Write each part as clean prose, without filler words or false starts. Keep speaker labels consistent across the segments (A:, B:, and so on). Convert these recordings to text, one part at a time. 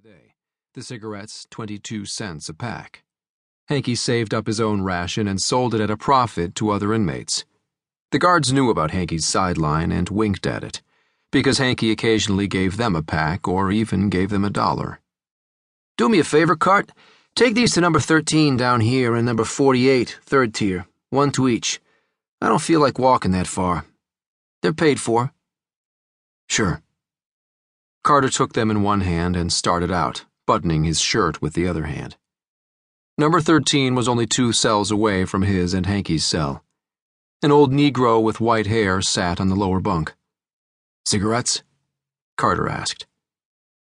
A: day. The cigarettes, 22 cents a pack. Hanky saved up his own ration and sold it at a profit to other inmates. The guards knew about Hanky's sideline and winked at it, because Hanky occasionally gave them a pack or even gave them $1.
B: Do me a favor, Cart. Take these to number 13 down here and number 48, third tier, one to each. I don't feel like walking that far. They're paid for.
A: Sure. Carter took them in one hand and started out, buttoning his shirt with the other hand. Number 13 was only 2 cells away from his and Hanky's cell. An old Negro with white hair sat on the lower bunk. Cigarettes? Carter asked.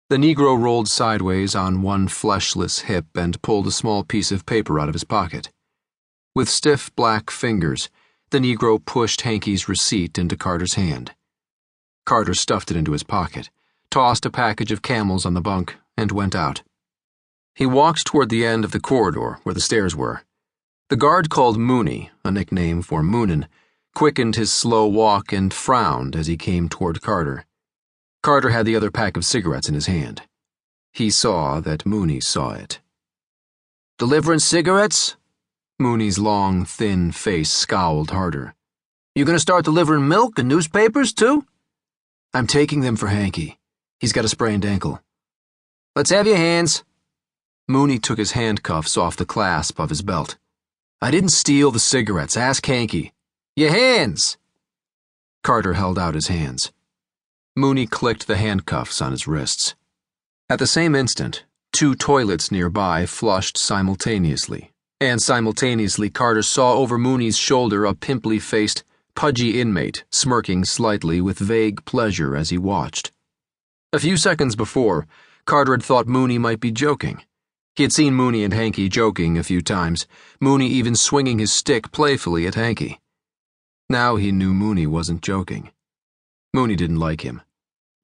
A: The Negro rolled sideways on one fleshless hip and pulled a small piece of paper out of his pocket. With stiff black fingers, the Negro pushed Hanky's receipt into Carter's hand. Carter stuffed it into his pocket, tossed a package of Camels on the bunk, and went out. He walked toward the end of the corridor where the stairs were. The guard called Mooney, a nickname for Moonin, quickened his slow walk and frowned as he came toward Carter. Carter had the other pack of cigarettes in his hand. He saw that Mooney saw it.
B: Delivering cigarettes?
A: Mooney's long, thin face scowled harder.
B: You gonna start delivering milk and newspapers, too?
A: I'm taking them for Hanky. He's got a sprained ankle.
B: Let's have your hands.
A: Mooney took his handcuffs off the clasp of his belt. I didn't steal the cigarettes. Ask Hanky.
B: Your hands!
A: Carter held out his hands. Mooney clicked the handcuffs on his wrists. At the same instant, 2 toilets nearby flushed simultaneously, and simultaneously Carter saw over Mooney's shoulder a pimply-faced, pudgy inmate smirking slightly with vague pleasure as he watched. A few seconds before, Carter had thought Mooney might be joking. He had seen Mooney and Hanky joking a few times, Mooney even swinging his stick playfully at Hanky. Now he knew Mooney wasn't joking. Mooney didn't like him.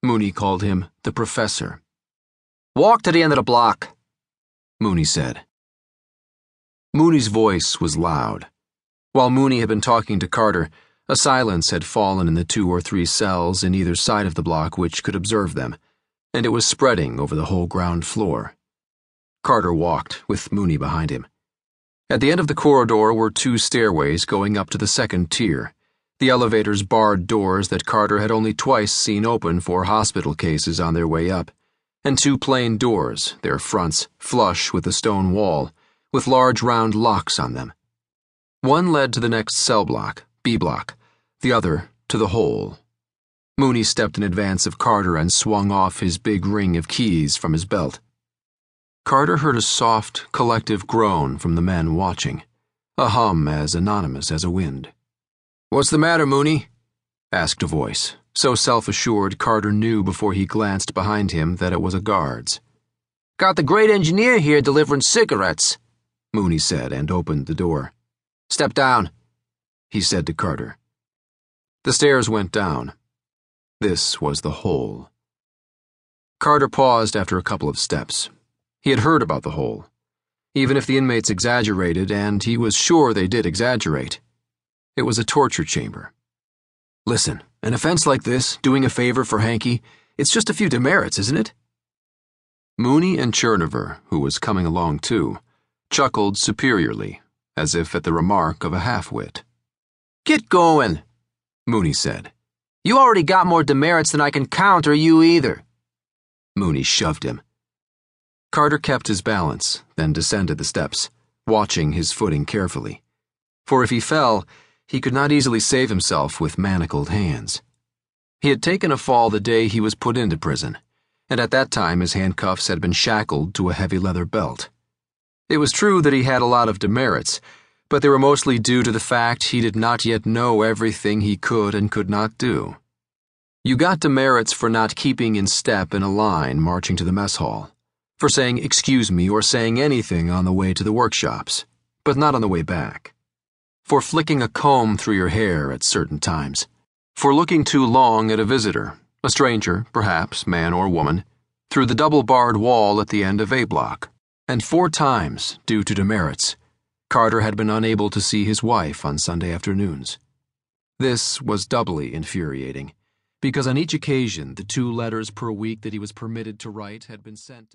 A: Mooney called him the Professor.
B: Walk to the end of the block,
A: Mooney said. Mooney's voice was loud. While Mooney had been talking to Carter, a silence had fallen in the 2 or 3 cells in either side of the block which could observe them, and it was spreading over the whole ground floor. Carter walked, with Mooney behind him. At the end of the corridor were 2 stairways going up to the 2nd tier, the elevator's barred doors that Carter had only twice seen open for hospital cases on their way up, and 2 plain doors, their fronts flush with the stone wall, with large round locks on them. One led to the next cell block, B block, the other to the hole. Mooney stepped in advance of Carter and swung off his big ring of keys from his belt. Carter heard a soft, collective groan from the men watching, a hum as anonymous as a wind.
B: What's the matter, Mooney?
A: Asked a voice, so self-assured Carter knew before he glanced behind him that it was a guard's.
B: Got the great engineer here delivering cigarettes,
A: Mooney said and opened the door.
B: Step down,
A: he said to Carter. The stairs went down. This was the hole. Carter paused after a couple of steps. He had heard about the hole. Even if the inmates exaggerated, and he was sure they did exaggerate, it was a torture chamber. Listen, an offense like this, doing a favor for Hanky, it's just a few demerits, isn't it? Mooney and Chernover, who was coming along too, chuckled superiorly, as if at the remark of a half-wit.
B: Get going,
A: Mooney said.
B: You already got more demerits than I can count, or you either.
A: Mooney shoved him. Carter kept his balance, then descended the steps, watching his footing carefully. For if he fell, he could not easily save himself with manacled hands. He had taken a fall the day he was put into prison, and at that time his handcuffs had been shackled to a heavy leather belt. It was true that he had a lot of demerits, but they were mostly due to the fact he did not yet know everything he could and could not do. You got demerits for not keeping in step in a line marching to the mess hall, for saying excuse me or saying anything on the way to the workshops, but not on the way back. For flicking a comb through your hair at certain times. For looking too long at a visitor, a stranger, perhaps, man or woman, through the double-barred wall at the end of A block. And 4 times, due to demerits, Carter had been unable to see his wife on Sunday afternoons. This was doubly infuriating, because on each occasion the 2 letters per week that he was permitted to write had been sent to